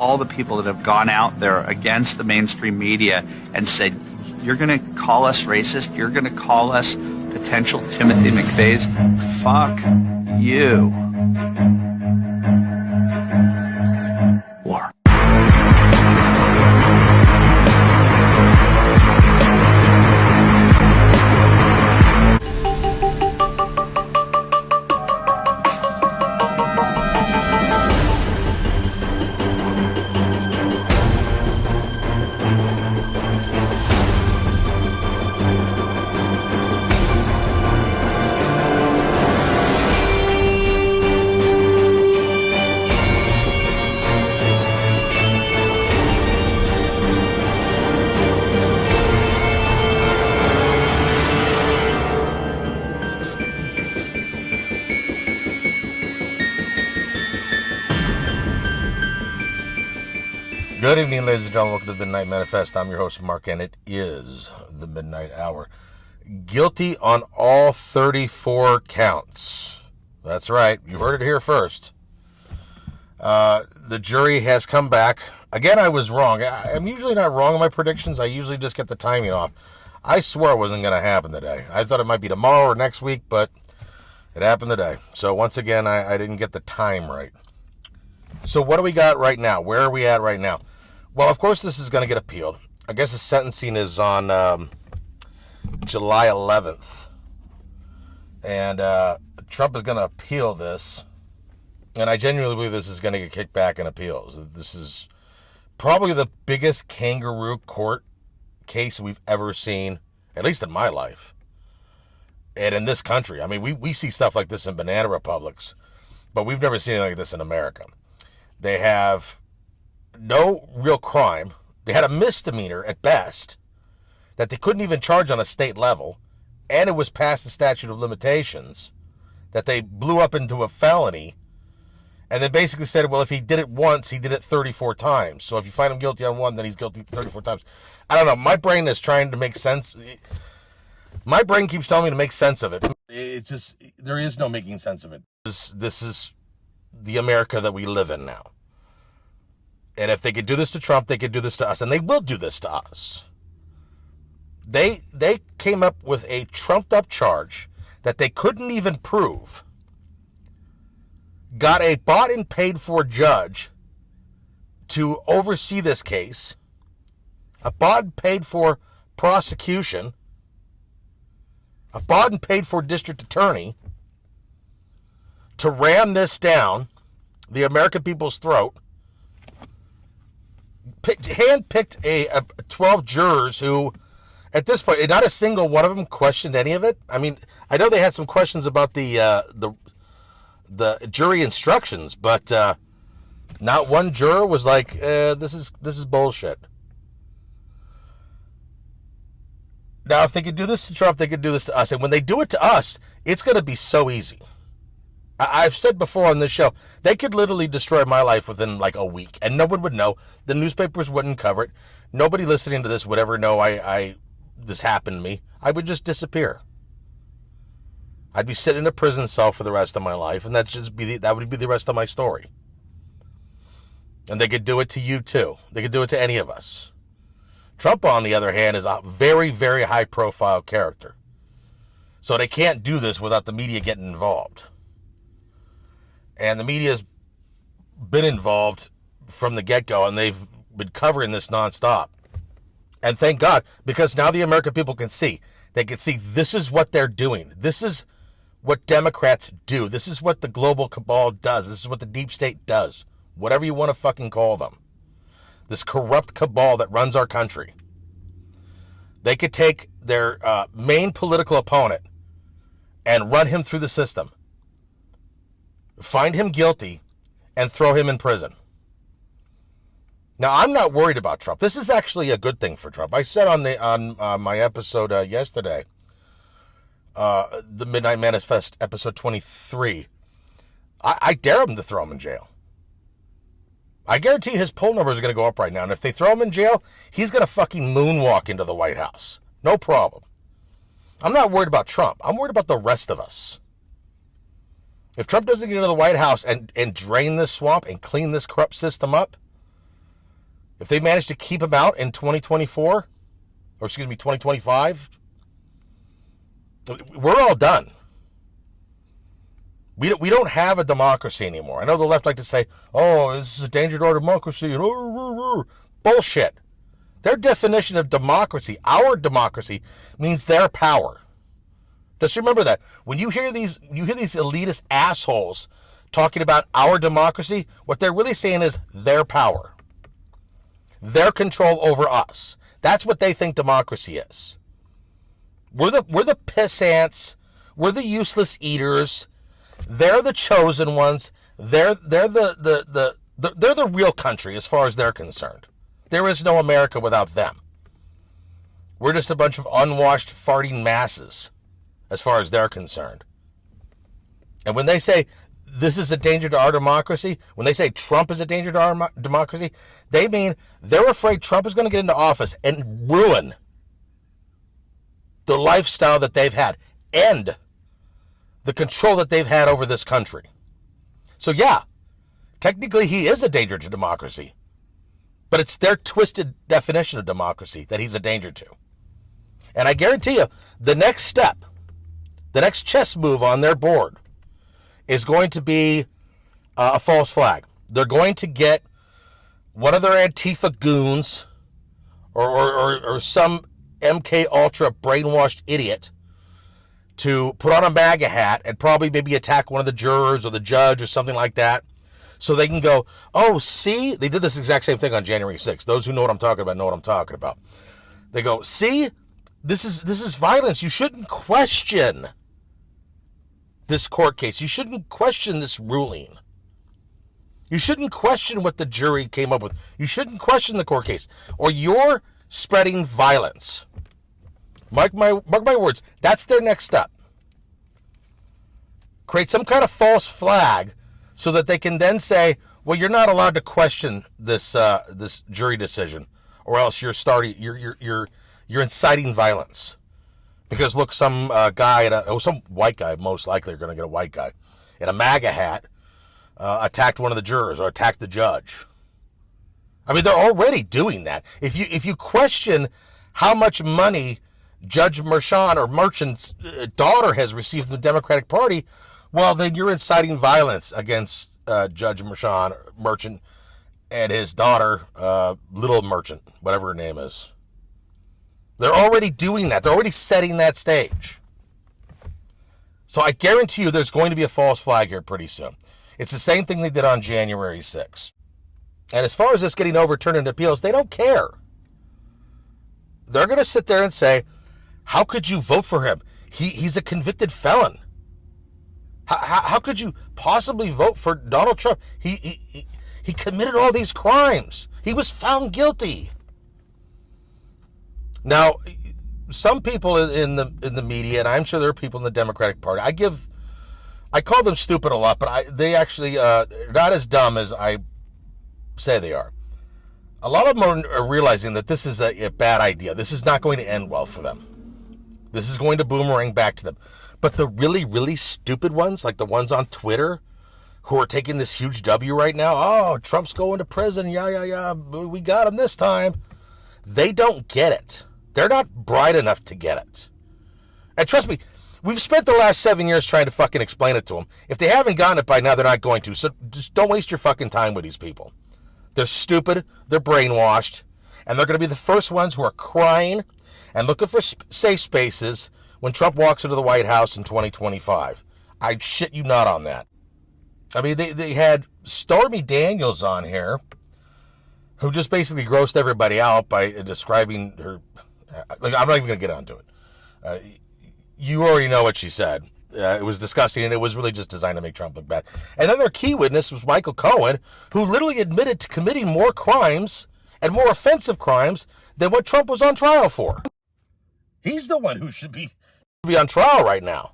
all the people that have gone out there against the mainstream media and said, you're going to call us racist, you're going to call us potential Timothy McVeighs, fuck you. War. Good evening, ladies and gentlemen. Welcome to the Midnight Manifest. I'm your host, Mark, and it is the Midnight Hour. Guilty on all 34 counts. That's right. You heard it here first. The jury has come back. Again, I was wrong. I'm usually not wrong in my predictions. I usually just get the timing off. I swore it wasn't going to happen today. I thought it might be tomorrow or next week, but it happened today. So once again, I didn't get the time right. So what do we got right now? Where are we at right now? Well, of course, this is going to get appealed. I guess the sentencing is on July 11th. And Trump is going to appeal this. And I genuinely believe this is going to get kicked back in appeals. This is probably the biggest kangaroo court case we've ever seen, at least in my life. And in this country. I mean, we see stuff like this in banana republics, but we've never seen anything like this in America. They have no real crime. They had a misdemeanor at best that they couldn't even charge on a state level, and it was past the statute of limitations that they blew up into a felony, and then basically said, well, if he did it once, he did it 34 times. So if you find him guilty on one, then he's guilty 34 times. I don't know. My brain is trying to make sense. My brain keeps telling me to make sense of it. It's just, there is no making sense of it. This is the America that we live in now. And if they could do this to Trump, they could do this to us. And they will do this to us. They came up with a trumped-up charge that they couldn't even prove. Got a bought and paid-for judge to oversee this case. A bought and paid-for prosecution. A bought and paid-for district attorney to ram this down the American people's throat. Handpicked a 12 jurors who, at this point, not a single one of them questioned any of it. I mean, I know they had some questions about the jury instructions, but not one juror was like, "This is bullshit." Now, if they could do this to Trump, they could do this to us, and when they do it to us, it's going to be so easy. I've said before on this show, they could literally destroy my life within like a week, and no one would know. The newspapers wouldn't cover it. Nobody listening to this would ever know this happened to me. I would just disappear. I'd be sitting in a prison cell for the rest of my life, and that would be the rest of my story. And they could do it to you too. They could do it to any of us. Trump, on the other hand, is a very, very high-profile character. So they can't do this without the media getting involved. And the media's been involved from the get-go, and they've been covering this nonstop. And thank God, because now the American people can see. They can see this is what they're doing. This is what Democrats do. This is what the global cabal does. This is what the deep state does. Whatever you want to fucking call them. This corrupt cabal that runs our country. They could take their main political opponent and run him through the system. Find him guilty, and throw him in prison. Now, I'm not worried about Trump. This is actually a good thing for Trump. I said on my episode yesterday, the Midnight Manifest, episode 23, I dare him to throw him in jail. I guarantee his poll numbers are going to go up right now. And if they throw him in jail, he's going to fucking moonwalk into the White House. No problem. I'm not worried about Trump. I'm worried about the rest of us. If Trump doesn't get into the White House and drain this swamp and clean this corrupt system up, if they manage to keep him out in 2024, or excuse me, 2025, we're all done. We don't have a democracy anymore. I know the left like to say, oh, this is a danger to our democracy. Bullshit. Their definition of democracy, our democracy, means their power. Just remember that. When you hear these elitist assholes talking about our democracy, what they're really saying is their power. Their control over us. That's what they think democracy is. We're the pissants. We're the useless eaters. They're the chosen ones. They're the real country as far as they're concerned. There is no America without them. We're just a bunch of unwashed, farting masses as far as they're concerned. And when they say this is a danger to our democracy, when they say Trump is a danger to our democracy, they mean they're afraid Trump is going to get into office and ruin the lifestyle that they've had, end the control that they've had over this country. So yeah, technically he is a danger to democracy, but it's their twisted definition of democracy that he's a danger to. And I guarantee you, the next step, the next chess move on their board is going to be a false flag. They're going to get one of their Antifa goons or some MK Ultra brainwashed idiot to put on a MAGA hat and probably maybe attack one of the jurors or the judge or something like that, so they can go, oh, see? They did this exact same thing on January 6th. Those who know what I'm talking about know what I'm talking about. They go, see? This is violence. You shouldn't question this court case. You shouldn't question this ruling. You shouldn't question what the jury came up with. You shouldn't question the court case, or you're spreading violence. Mark my words. That's their next step. Create some kind of false flag so that they can then say, well, you're not allowed to question this jury decision, or else you're inciting violence. Because look, some guy some white guy, most likely are going to get a white guy in a MAGA hat, attacked one of the jurors or attacked the judge. I mean, they're already doing that. If you question how much money Judge Merchant's daughter has received from the Democratic Party, well, then you're inciting violence against Judge Merchant and his daughter, Little Merchant, whatever her name is. They're already doing that. They're already setting that stage. So I guarantee you there's going to be a false flag here pretty soon. It's the same thing they did on January 6th. And as far as this getting overturned in appeals, they don't care. They're going to sit there and say, how could you vote for him? He's a convicted felon. How could you possibly vote for Donald Trump? He committed all these crimes. He was found guilty. Now, some people in the media, and I'm sure there are people in the Democratic Party, I call them stupid a lot, but they actually not as dumb as I say they are. A lot of them are realizing that this is a bad idea. This is not going to end well for them. This is going to boomerang back to them. But the really, really stupid ones, like the ones on Twitter, who are taking this huge W right now, oh, Trump's going to prison, yeah, we got him this time. They don't get it. They're not bright enough to get it. And trust me, we've spent the last 7 years trying to fucking explain it to them. If they haven't gotten it by now, they're not going to. So just don't waste your fucking time with these people. They're stupid, they're brainwashed, and they're going to be the first ones who are crying and looking for safe spaces when Trump walks into the White House in 2025. I shit you not on that. I mean, they had Stormy Daniels on here, who just basically grossed everybody out by describing her. Like, I'm not even going to get onto it. You already know what she said. It was disgusting, and it was really just designed to make Trump look bad. And then their key witness was Michael Cohen, who literally admitted to committing more crimes and more offensive crimes than what Trump was on trial for. He's the one who should be on trial right now.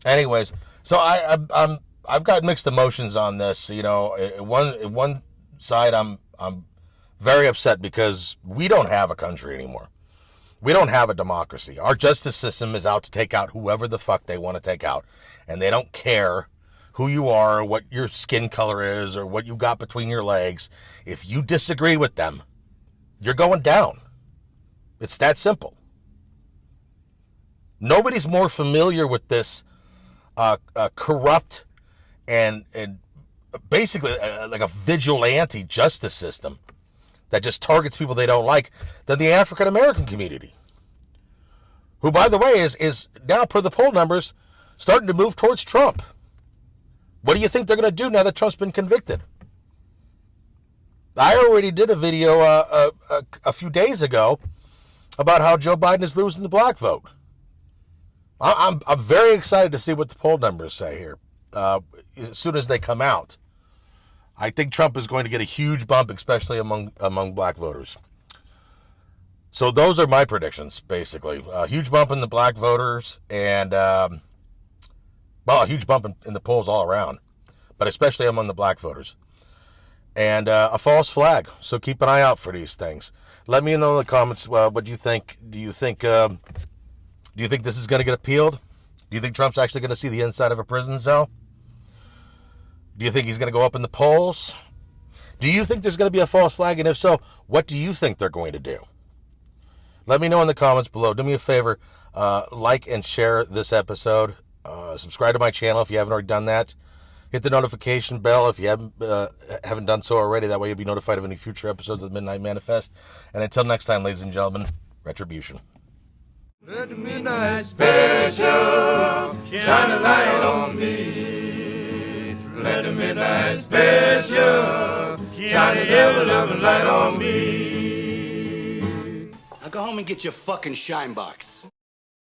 Anyways, so I've got mixed emotions on this. You know, one side I'm very upset because we don't have a country anymore. We don't have a democracy. Our justice system is out to take out whoever the fuck they want to take out. And they don't care who you are, or what your skin color is, or what you got between your legs. If you disagree with them, You're going down. It's that simple. Nobody's more familiar with this corrupt and basically like a vigilante justice system that just targets people they don't like than the African American community, who, by the way, is now, per the poll numbers, starting to move towards Trump. What do you think they're going to do now that Trump's been convicted? I already did a video a few days ago about how Joe Biden is losing the black vote. I'm very excited to see what the poll numbers say here as soon as they come out. I think Trump is going to get a huge bump, especially among black voters. So those are my predictions, basically. A huge bump in the black voters and, a huge bump in the polls all around, but especially among the black voters. And a false flag. So keep an eye out for these things. Let me know in the comments what you think. Do you think this is going to get appealed? Do you think Trump's actually going to see the inside of a prison cell? Do you think he's going to go up in the polls? Do you think there's going to be a false flag? And if so, what do you think they're going to do? Let me know in the comments below. Do me a favor, like and share this episode. Subscribe to my channel if you haven't already done that. Hit the notification bell if you haven't done so already. That way you'll be notified of any future episodes of the Midnight Manifest. And until next time, ladies and gentlemen, retribution. Let the midnight special shine a light on me. Let the midnight special shine a ever-loving light on me. Now go home and get your fucking shine box.